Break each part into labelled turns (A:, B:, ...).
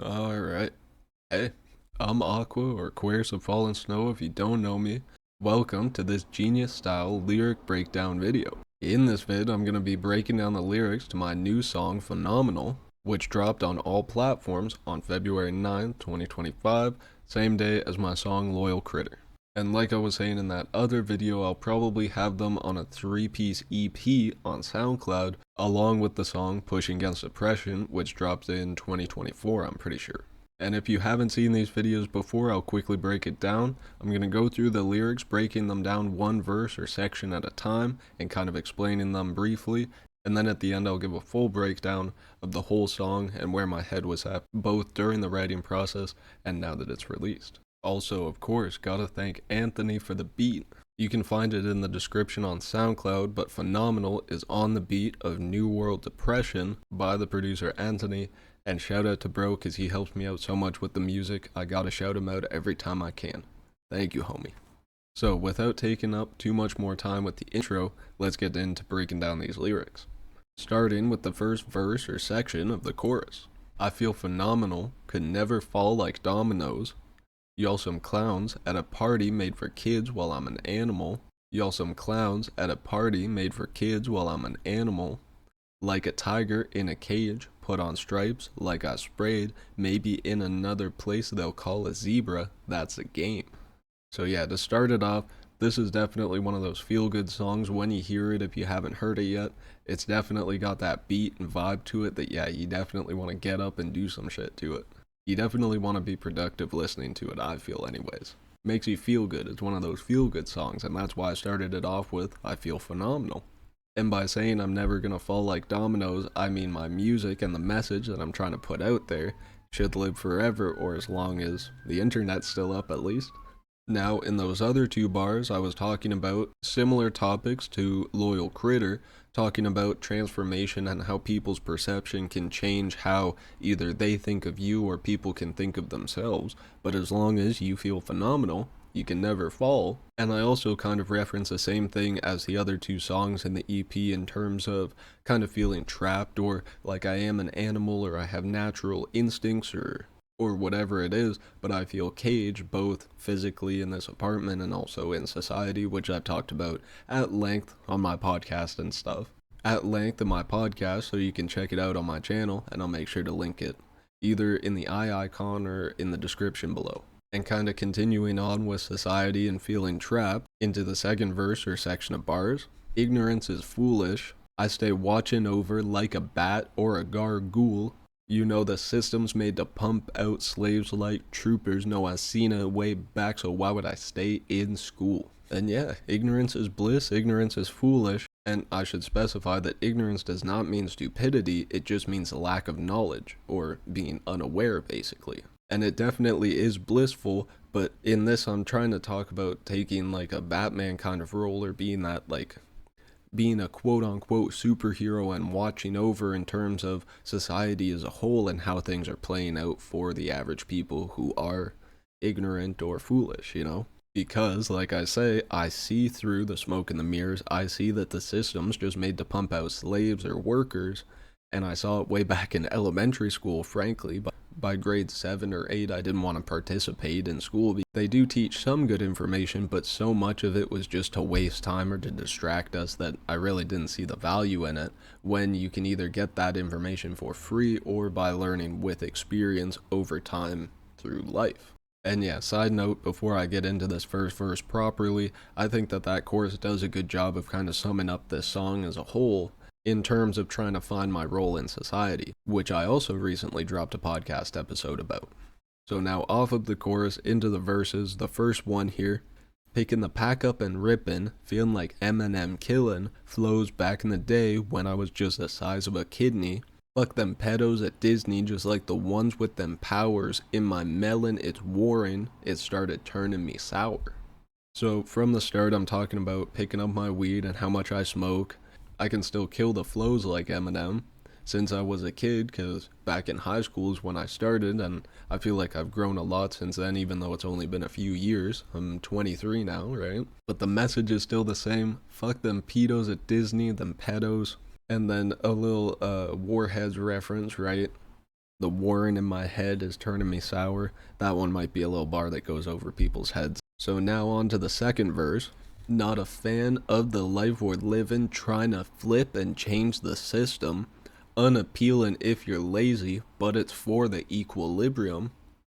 A: Alright. Hey, I'm Aqua or Aquarius of Fallen Snow if you don't know me. Welcome to this genius style lyric breakdown video. In this vid, I'm going to be breaking down the lyrics to my new song Phenomenal, which dropped on all platforms on February 9th, 2025, same day as my song Loyal Critter. And like I was saying in that other video, I'll probably have them on a 3-piece EP on SoundCloud, along with the song Pushing Against Depression, which dropped in 2024, I'm pretty sure. And if you haven't seen these videos before, I'll quickly break it down. I'm going to go through the lyrics, breaking them down one verse or section at a time, and kind of explaining them briefly. And then at the end, I'll give a full breakdown of the whole song and where my head was at, both during the writing process and now that it's released. Also, of course, gotta thank Anthony for the beat. You can find it in the description on SoundCloud, but Phenomenal is on the beat of New World Depression by the producer Anthony. And shout out to bro, cause he helps me out so much with the music. I gotta shout him out every time I can. Thank you, homie. So, without taking up too much more time with the intro, let's get into breaking down these lyrics. Starting with the first verse or section of the chorus. I feel phenomenal, could never fall like dominoes. Y'all some clowns at a party made for kids while I'm an animal. Y'all some clowns at a party made for kids while I'm an animal. Like a tiger in a cage, put on stripes like I sprayed. Maybe in another place they'll call a zebra, that's a game. So yeah, to start it off, this is definitely one of those feel-good songs when you hear it if you haven't heard it yet. It's definitely got that beat and vibe to it that yeah, you definitely want to get up and do some shit to it. You definitely want to be productive listening to it, I feel anyways. Makes you feel good. It's one of those feel-good songs, and that's why I started it off with I feel phenomenal. And by saying I'm never gonna fall like dominoes, I mean my music and the message that I'm trying to put out there should live forever, or as long as the internet's still up at least. Now, in those other two bars, I was talking about similar topics to Loyal Critter, talking about transformation and how people's perception can change how either they think of you or people can think of themselves. But as long as you feel phenomenal, you can never fall. And I also kind of reference the same thing as the other two songs in the EP in terms of kind of feeling trapped or like I am an animal or I have natural instincts or whatever it is, but I feel caged both physically in this apartment and also in society, which I've talked about at length on my podcast and stuff. At length in my podcast, so you can check it out on my channel, and I'll make sure to link it either in the eye icon or in the description below. And kind of continuing on with society and feeling trapped into the second verse or section of bars. Ignorance is foolish. I stay watching over like a bat or a gargoyle. You know the system's made to pump out slaves like troopers. No, I seen it way back, so why would I stay in school? And yeah, ignorance is bliss, ignorance is foolish, and I should specify that ignorance does not mean stupidity, it just means a lack of knowledge, or being unaware, basically. And it definitely is blissful, but in this I'm trying to talk about taking like a Batman kind of role, or being that like being a quote unquote superhero and watching over in terms of society as a whole and how things are playing out for the average people who are ignorant or foolish, you know? Because, like I say, I see through the smoke and the mirrors. I see that the system's just made to pump out slaves or workers, and I saw it way back in elementary school, frankly. But by grade 7 or 8, I didn't want to participate in school. They do teach some good information, but so much of it was just to waste time or to distract us that I really didn't see the value in it, when you can either get that information for free or by learning with experience over time through life. And yeah, side note, before I get into this first verse properly, I think that chorus does a good job of kind of summing up this song as a whole in terms of trying to find my role in society, which I also recently dropped a podcast episode about. So now off of the chorus into the verses, the first one here, picking the pack up and rippin', feeling like Eminem killin', flows back in the day when I was just the size of a kidney. Fuck them pedos at Disney, just like the ones with them powers. In my melon, it's warring. It started turning me sour. So from the start, I'm talking about picking up my weed and how much I smoke. I can still kill the flows like Eminem since I was a kid, because back in high school is when I started, and I feel like I've grown a lot since then, even though it's only been a few years. I'm 23 now, right? But the message is still the same. Fuck them pedos at Disney, them pedos. And then a little Warheads reference, right? The warren in my head is turning me sour. That one might be a little bar that goes over people's heads. So now on to the second verse. Not a fan of the life we're living, trying to flip and change the system. Unappealing if you're lazy, but it's for the equilibrium.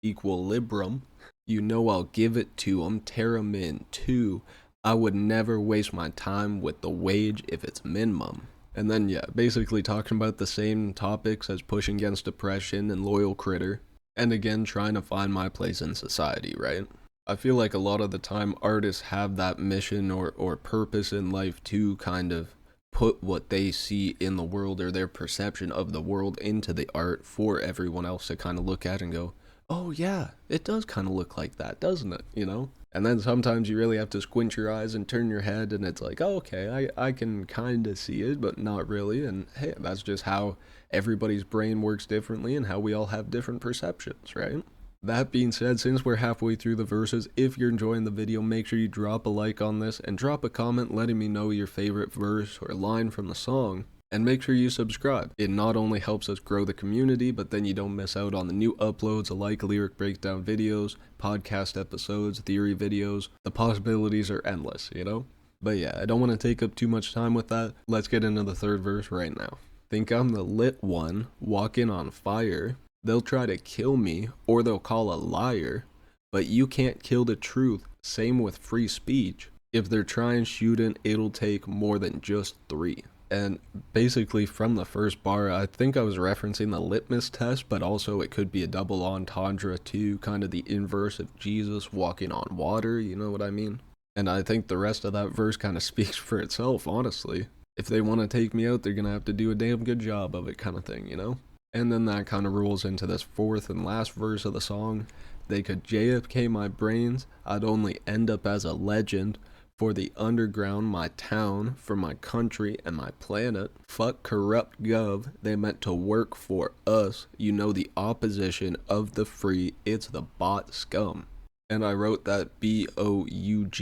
A: Equilibrium. You know I'll give it to 'em, tear 'em in two. I would never waste my time with the wage if it's minimum. And then, yeah, basically talking about the same topics as pushing against depression and loyal critter. And again, trying to find my place in society, right? I feel like a lot of the time artists have that mission or purpose in life to kind of put what they see in the world or their perception of the world into the art for everyone else to kind of look at and go, oh yeah, it does kind of look like that, doesn't it? You know? And then sometimes you really have to squint your eyes and turn your head and it's like, oh, okay, I can kind of see it, but not really. And hey, that's just how everybody's brain works differently and how we all have different perceptions, right? That being said, since we're halfway through the verses, if you're enjoying the video, make sure you drop a like on this and drop a comment letting me know your favorite verse or line from the song. And make sure you subscribe. It not only helps us grow the community, but then you don't miss out on the new uploads like lyric breakdown videos, podcast episodes, theory videos. The possibilities are endless, you know? But yeah, I don't want to take up too much time with that. Let's get into the third verse right now. Think I'm the lit one, walking on fire. They'll try to kill me, or they'll call a liar. But you can't kill the truth, same with free speech. If they're trying shooting, it'll take more than just 3. And basically from the first bar, I think I was referencing the litmus test, but also it could be a double entendre too, kind of the inverse of Jesus walking on water, you know what I mean? And I think the rest of that verse kind of speaks for itself, honestly. If they want to take me out, they're going to have to do a damn good job of it kind of thing, you know? And then that kind of rolls into this fourth and last verse of the song. They could JFK my brains, I'd only end up as a legend. For the underground, my town, for my country and my planet. Fuck corrupt gov, they meant to work for us. You know the opposition of the free, it's the bot scum. And I wrote that BOUGHT,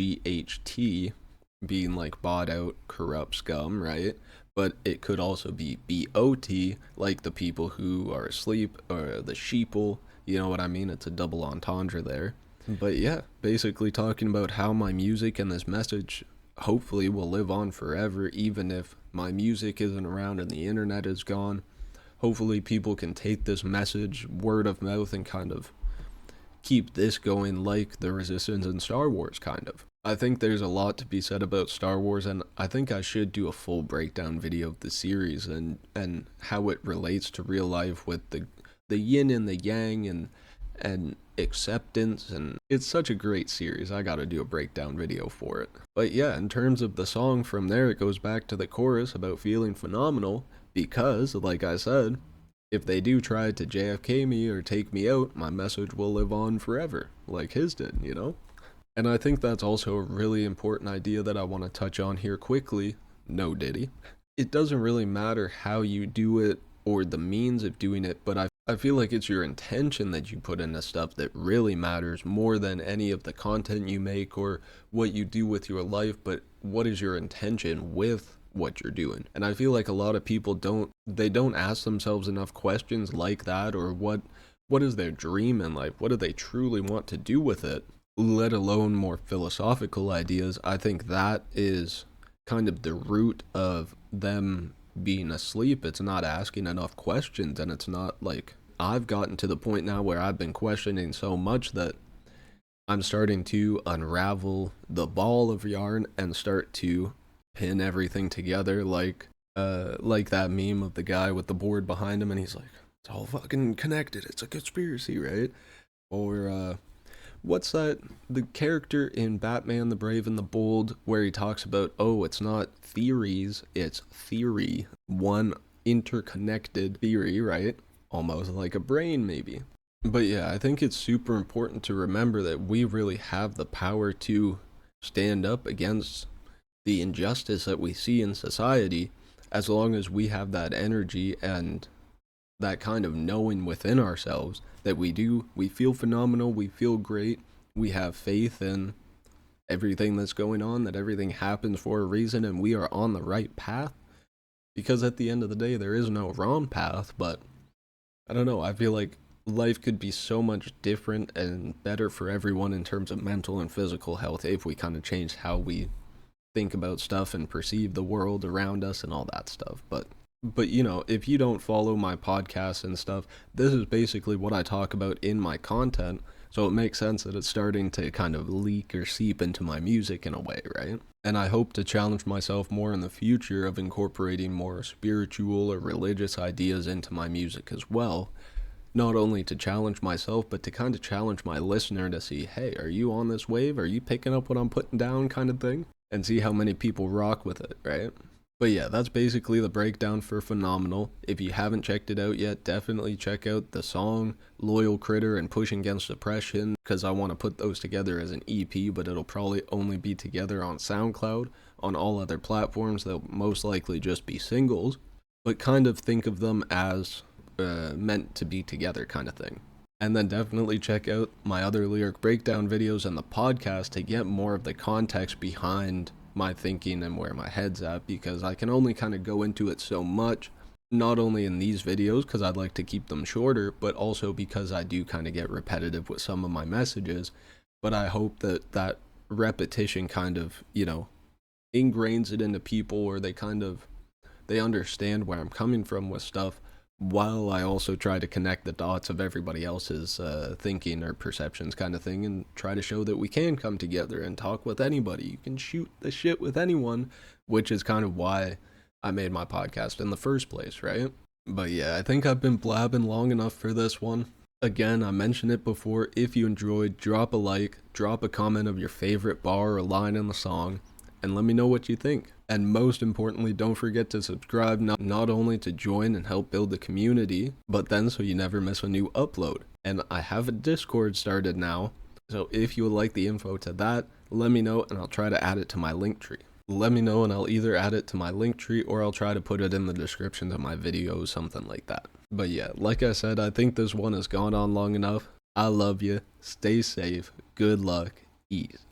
A: being like bought out, corrupt scum, right? But it could also be BOT, like the people who are asleep, or the sheeple, you know what I mean? It's a double entendre there. But yeah, basically talking about how my music and this message hopefully will live on forever, even if my music isn't around and the internet is gone. Hopefully people can take this message word of mouth and kind of keep this going like the Resistance in Star Wars, kind of. I think there's a lot to be said about Star Wars, and I think I should do a full breakdown video of the series and how it relates to real life with the yin and the yang and acceptance, and it's such a great series. I gotta do a breakdown video for it. But yeah, in terms of the song, from there it goes back to the chorus about feeling phenomenal, because like I said, if they do try to JFK me or take me out, my message will live on forever, like his did, you know? And I think that's also a really important idea that I want to touch on here quickly. No Diddy. It doesn't really matter how you do it or the means of doing it, but I feel like it's your intention that you put into stuff that really matters more than any of the content you make or what you do with your life, but what is your intention with what you're doing? And I feel like a lot of people don't ask themselves enough questions like that, or what is their dream in life? What do they truly want to do with it? Let alone more philosophical ideas. I think that is kind of the root of them being asleep. It's not asking enough questions, and it's not like, I've gotten to the point now where I've been questioning so much that I'm starting to unravel the ball of yarn and start to pin everything together, like that meme of the guy with the board behind him and he's like, it's all fucking connected, it's a conspiracy, right? Or what's that, the character in Batman the Brave and the Bold, where he talks about, oh, it's not theories, it's theory, one interconnected theory, right? Almost like a brain, maybe. But yeah, I think it's super important to remember that we really have the power to stand up against the injustice that we see in society, as long as we have that energy and that kind of knowing within ourselves that we feel phenomenal, we feel great, we have faith in everything that's going on, that everything happens for a reason, and we are on the right path. Because at the end of the day, there is no wrong path, but I don't know, I feel like life could be so much different and better for everyone in terms of mental and physical health if we kind of change how we think about stuff and perceive the world around us and all that stuff. But you know, if you don't follow my podcast and stuff, this is basically what I talk about in my content. So it makes sense that it's starting to kind of leak or seep into my music in a way, right? And I hope to challenge myself more in the future of incorporating more spiritual or religious ideas into my music as well. Not only to challenge myself, but to kind of challenge my listener to see, hey, are you on this wave? Are you picking up what I'm putting down, kind of thing? And see how many people rock with it, right? But yeah, that's basically the breakdown for Phenomenal. If you haven't checked it out yet, definitely check out the song Loyal Critter and Pushing Against Depression, because I want to put those together as an EP, but it'll probably only be together on SoundCloud. On all other platforms, they'll most likely just be singles, but kind of think of them as meant to be together kind of thing. And then definitely check out my other lyric breakdown videos and the podcast to get more of the context behind my thinking and where my head's at, because I can only kind of go into it so much, not only in these videos because I'd like to keep them shorter, but also because I do kind of get repetitive with some of my messages. But I hope that that repetition kind of, you know, ingrains it into people, or they understand where I'm coming from with stuff, while I also try to connect the dots of everybody else's thinking or perceptions kind of thing, and try to show that we can come together and talk with anybody. You can shoot the shit with anyone, which is kind of why I made my podcast in the first place, right? But yeah, I think I've been blabbing long enough for this one. Again, I mentioned it before, if you enjoyed, drop a like, drop a comment of your favorite bar or line in the song, and let me know what you think. And most importantly, don't forget to subscribe, not only to join and help build the community, but then so you never miss a new upload. And I have a Discord started now, so if you would like the info to that, let me know and I'll try to add it to my link tree. Let me know and I'll either add it to my link tree or I'll try to put it in the description of my videos, something like that. But yeah, like I said, I think this one has gone on long enough. I love you. Stay safe. Good luck. Ease.